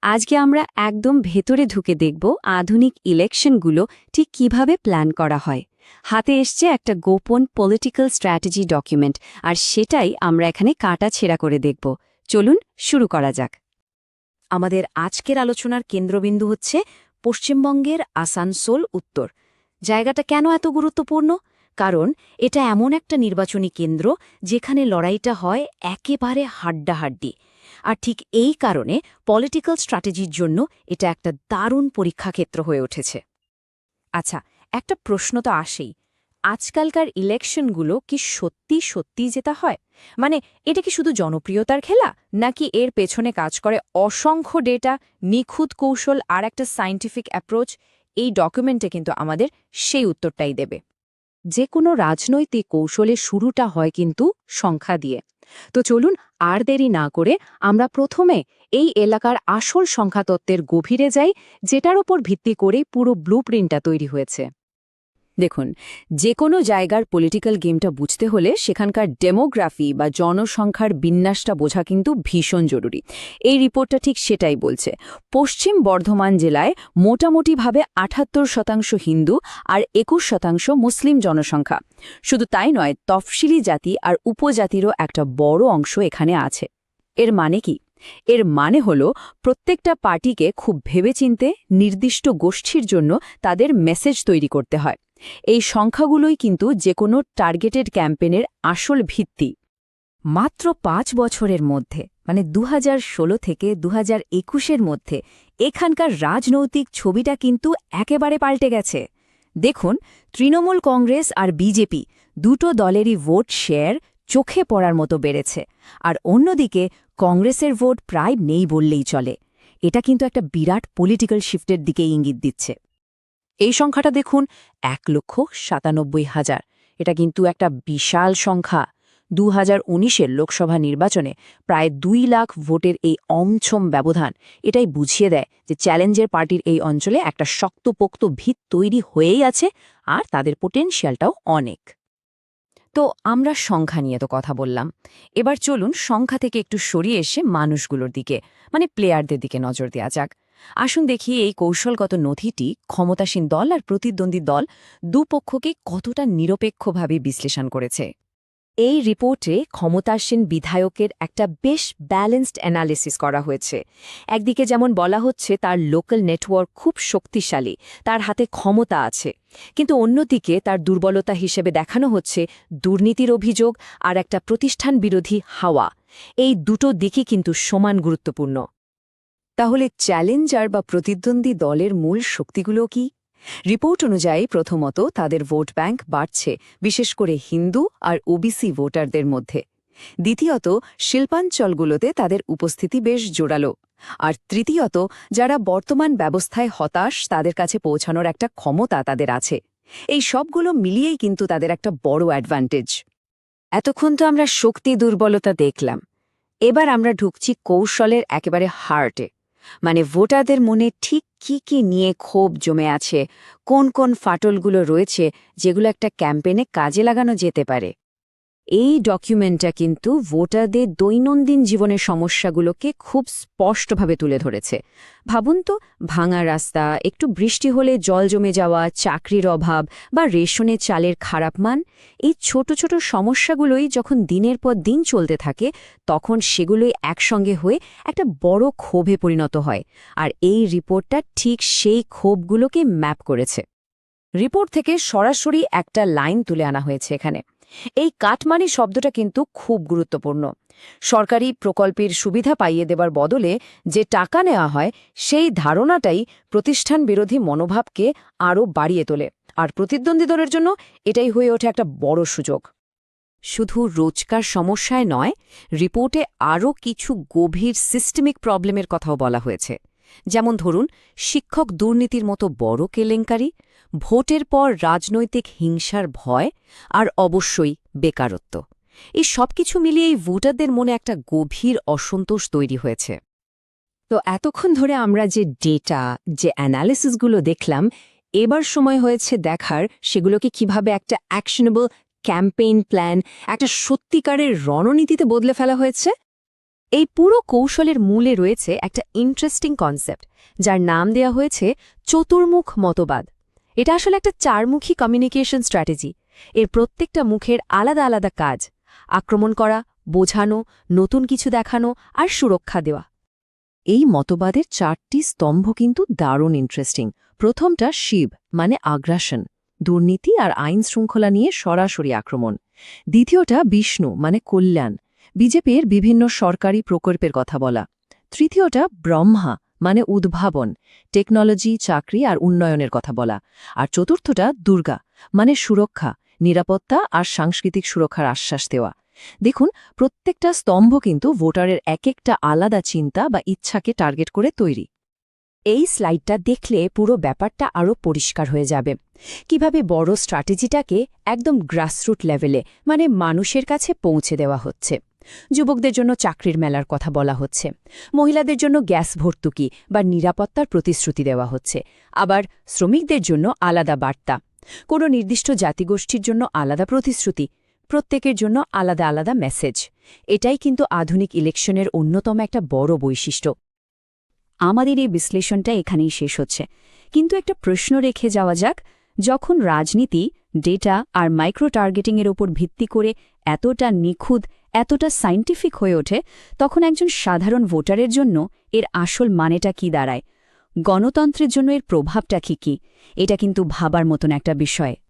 আজকে আমরা একদম ভেতরে ঢুকে দেখব আধুনিক ইলেকশনগুলো ঠিক কিভাবে প্ল্যান করা হয়। হাতে এসছে একটা গোপন পলিটিক্যাল স্ট্র্যাটেজি ডকুমেন্ট, আর সেটাই আমরা এখানে কাটাছেঁড়া করে দেখব। চলুন শুরু করা যাক। আমাদের আজকের আলোচনার কেন্দ্রবিন্দু হচ্ছে পশ্চিমবঙ্গের আসানসোল উত্তর। জায়গাটা কেন এত গুরুত্বপূর্ণ? কারণ এটা এমন একটা নির্বাচনী কেন্দ্র যেখানে লড়াইটা হয় একেবারে হাড্ডাহাড্ডি। আর ঠিক এই কারণে পলিটিক্যাল স্ট্র্যাটেজির জন্য এটা একটা দারুণ পরীক্ষাক্ষেত্র হয়ে উঠেছে। আচ্ছা, একটা প্রশ্ন তো আসেই, আজকালকার ইলেকশনগুলো কি সত্যি সত্যি জেতা হয়? মানে এটা কি শুধু জনপ্রিয়তার খেলা, নাকি এর পেছনে কাজ করে অসংখ্য ডেটা, নিখুঁত কৌশল আর একটা সায়েন্টিফিক অ্যাপ্রোচ? এই ডকুমেন্টে কিন্তু আমাদের সেই উত্তরটাই দেবে। যে কোনো রাজনৈতিক কৌশলের শুরুটা হয় কিন্তু সংখ্যা দিয়ে। তো চলুন আর দেরি না করে আমরা প্রথমে এই এলাকার আসল সংখ্যাতত্ত্বের গভীরে যাই, যেটার উপর ভিত্তি করে পুরো ব্লুপ্রিন্টটা তৈরি হয়েছে। দেখুন, যে কোনো জায়গার পলিটিক্যাল গেমটা বুঝতে হলে সেখানকার ডেমোগ্রাফি বা জনসংখ্যার বিন্যাসটা বোঝা কিন্তু ভীষণ জরুরি। এই রিপোর্টটা ঠিক সেটাই বলছে। পশ্চিম বর্ধমান জেলায় মোটামুটিভাবে ৭৮% হিন্দু আর ২১% মুসলিম জনসংখ্যা। শুধু তাই নয়, তফসিলি জাতি আর উপজাতিরও একটা বড় অংশ এখানে আছে। এর মানে কি? এর মানে হলো প্রত্যেকটা পার্টিকে খুব ভেবেচিন্তে নির্দিষ্ট গোষ্ঠীর জন্য তাদের মেসেজ তৈরি করতে হয়। এই সংখ্যাগুলোই কিন্তু যে কোনো টার্গেটেড ক্যাম্পেনের আসল ভিত্তি। মাত্র ৫ বছরের মধ্যে, মানে ২০১৬ থেকে ২০২১-এর মধ্যে এখানকার রাজনৈতিক ছবিটা কিন্তু একেবারে পাল্টে গেছে। দেখুন, তৃণমূল কংগ্রেস আর বিজেপি দুটো দলেরই ভোট শেয়ার চোখে পড়ার মতো বেড়েছে, আর অন্যদিকে কংগ্রেসের ভোট প্রায় নেই বললেই চলে। এটা কিন্তু একটা বিরাট পলিটিক্যাল শিফটের দিকে ইঙ্গিত দিচ্ছে। এই সংখ্যাটা দেখুন, ১,৯৭,০০০। এটা কিন্তু একটা বিশাল সংখ্যা। ২০১৯-এর লোকসভা নির্বাচনে প্রায় ২ লাখ ভোটের এই অমছম ব্যবধান এটাই বুঝিয়ে দেয় যে চ্যালেঞ্জের পার্টির এই অঞ্চলে একটা শক্তপোক্ত ভিত তৈরি হয়েই আছে, আর তাদের পোটেনশিয়ালটাও অনেক। তো আমরা সংখ্যা নিয়ে তো কথা বললাম, এবার চলুন সংখ্যা থেকে একটু সরিয়ে এসে মানুষগুলোর দিকে, মানে প্লেয়ারদের দিকে নজর দেওয়া যাক। আসুন দেখি এই কৌশলগত নথিটি ক্ষমতাসীন দল আর প্রতিদ্বন্দ্বী দল দুপক্ষকে কতটা নিরপেক্ষভাবে বিশ্লেষণ করেছে। এই রিপোর্টে ক্ষমতাসীন বিধায়কের একটা বেশ ব্যালেন্সড অ্যানালিসিস করা হয়েছে। একদিকে যেমন বলা হচ্ছে তার লোকাল নেটওয়ার্ক খুব শক্তিশালী, তার হাতে ক্ষমতা আছে, কিন্তু অন্যদিকে তার দুর্বলতা হিসেবে দেখানো হচ্ছে দুর্নীতির অভিযোগ আর একটা প্রতিষ্ঠান বিরোধী হাওয়া। এই দুটো দিকই কিন্তু সমান গুরুত্বপূর্ণ। তাহলে চ্যালেঞ্জার বা প্রতিদ্বন্দ্বী দলের মূল শক্তিগুলো কি? রিপোর্ট অনুযায়ী প্রথমত তাদের ভোট ব্যাংক বাড়ছে, বিশেষ করে হিন্দু আর ওবিসি ভোটারদের মধ্যে। দ্বিতীয়ত, শিল্পাঞ্চলগুলোতে তাদের উপস্থিতি বেশ জোরালো। আর তৃতীয়ত, যারা বর্তমান ব্যবস্থায় হতাশ তাদের কাছে পৌঁছানোর একটা ক্ষমতা তাদের আছে। এই সবগুলো মিলিয়েই কিন্তু তাদের একটা বড় অ্যাডভান্টেজ। এতক্ষণ তো আমরা শক্তি দুর্বলতা দেখলাম, এবার আমরা ঢুকছি কৌশলের একেবারে হার্টে। মানে ভোটারদের মনে ঠিক কি কি নিয়ে ক্ষোভ জমে আছে, কোন কোন ফাটলগুলো রয়েছে যেগুলো একটা ক্যাম্পেনে কাজে লাগানো যেতে পারে। এই ডকুমেন্টটা কিন্তু ভোটারদের দৈনন্দিন জীবনের সমস্যাগুলোকে খুব স্পষ্টভাবে তুলে ধরেছে। ভাবুন তো, ভাঙা রাস্তা, একটু বৃষ্টি হলে জল জমে যাওয়া, চাকরির অভাব বা রেশনের চালের খারাপ মান, এই ছোট ছোট সমস্যাগুলোই যখন দিনের পর দিন চলতে থাকে তখন সেগুলোই একসঙ্গে হয়ে একটা বড় ক্ষোভে পরিণত হয়। আর এই রিপোর্টটা ঠিক সেই ক্ষোভগুলোকে ম্যাপ করেছে। রিপোর্ট থেকে সরাসরি একটা লাইন তুলে আনা হয়েছে এখানে। এই কাটমানি শব্দটা কিন্তু খুব গুরুত্বপূর্ণ। সরকারি প্রকল্পের সুবিধা পাইয়ে দেবার বদলে যে টাকা নেওয়া হয়, সেই ধারণাটাই প্রতিষ্ঠান বিরোধী মনোভাবকে আরও বাড়িয়ে তোলে। আর প্রতিদ্বন্দ্বী দলের জন্য এটাই হয়ে ওঠে একটা বড় সুযোগ। শুধু রোজকার সমস্যায় নয়, রিপোর্টে আরও কিছু গভীর সিস্টেমিক প্রবলেমের কথাও বলা হয়েছে। যেমন ধরুন, শিক্ষক দুর্নীতির মতো বড় কেলেঙ্কারি, ভোটের পর রাজনৈতিক হিংসার ভয়, আর অবশ্যই বেকারত্ব। এই সবকিছু মিলিয়েই ভোটারদের মনে একটা গভীর অসন্তোষ তৈরি হয়েছে। তো এতক্ষণ ধরে আমরা যে ডেটা, যে অ্যানালিসিসগুলো দেখলাম, এবার সময় হয়েছে দেখার সেগুলোকে কিভাবে একটা অ্যাকশনেবল ক্যাম্পেইন প্ল্যান, একটা সত্যিকারের রণনীতিতে বদলে ফেলা হয়েছে। এই পুরো কৌশলের মূলে রয়েছে একটা ইন্টারেস্টিং কনসেপ্ট, যার নাম দেয়া হয়েছে চতুর্মুখ মতবাদ। এটা আসলে একটা চারমুখী কমিউনিকেশন স্ট্র্যাটেজি। এর প্রত্যেকটা মুখের আলাদা আলাদা কাজ: আক্রমণ করা, বোঝানো, নতুন কিছু দেখানো আর সুরক্ষা দেওয়া। এই মতবাদের 4টি স্তম্ভ কিন্তু দারুণ ইন্টারেস্টিং। প্রথমটা শিব, মানে আগ্রাসন, দুর্নীতি আর আইন শৃঙ্খলা নিয়ে সরাসরি আক্রমণ। দ্বিতীয়টা বিষ্ণু, মানে কল্যাণ, বিজেপির বিভিন্ন সরকারি প্রকল্পের কথা বলা। তৃতীয়টা ব্রহ্মা, মানে উদ্ভাবন, টেকনোলজি, চাকরি আর উন্নয়নের কথা বলা। আর চতুর্থটা দুর্গা, মানে সুরক্ষা, নিরাপত্তা আর সাংস্কৃতিক সুরক্ষার আশ্বাস দেওয়া। দেখুন, প্রত্যেকটা স্তম্ভ কিন্তু ভোটারের এক একটা আলাদা চিন্তা বা ইচ্ছাকে টার্গেট করে তৈরি। এই স্লাইডটা দেখলে পুরো ব্যাপারটা আরও পরিষ্কার হয়ে যাবে কিভাবে বড় স্ট্র্যাটেজিটাকে একদম গ্রাসরুট লেভেলে, মানে মানুষের কাছে পৌঁছে দেওয়া হচ্ছে। যুবকদের জন্য চাকরির মেলার কথা বলা হচ্ছে, মহিলাদের জন্য গ্যাস ভর্তুকি বা নিরাপত্তার প্রতিশ্রুতি দেওয়া হচ্ছে, আবার শ্রমিকদের জন্য আলাদা বার্তা, কোনো নির্দিষ্ট জাতিগোষ্ঠীর জন্য আলাদা প্রতিশ্রুতি, প্রত্যেকের জন্য আলাদা আলাদা মেসেজ। এটাই কিন্তু আধুনিক ইলেকশনের অন্যতম একটা বড় বৈশিষ্ট্য। আমাদের এই বিশ্লেষণটা এখানেই শেষ হচ্ছে, কিন্তু একটা প্রশ্ন রেখে যাওয়া যাক। যখন রাজনীতি ডেটা আর মাইক্রো টার্গেটিংয়ের ওপর ভিত্তি করে এতটা নিখুঁত, এতটা সায়েন্টিফিক হয়ে ওঠে, তখন একজন সাধারণ ভোটারের জন্য এর আসল মানেটা কি দাঁড়ায়? গণতন্ত্রের জন্য এর প্রভাবটা কি? এটা কিন্তু ভাবার মতন একটা বিষয়।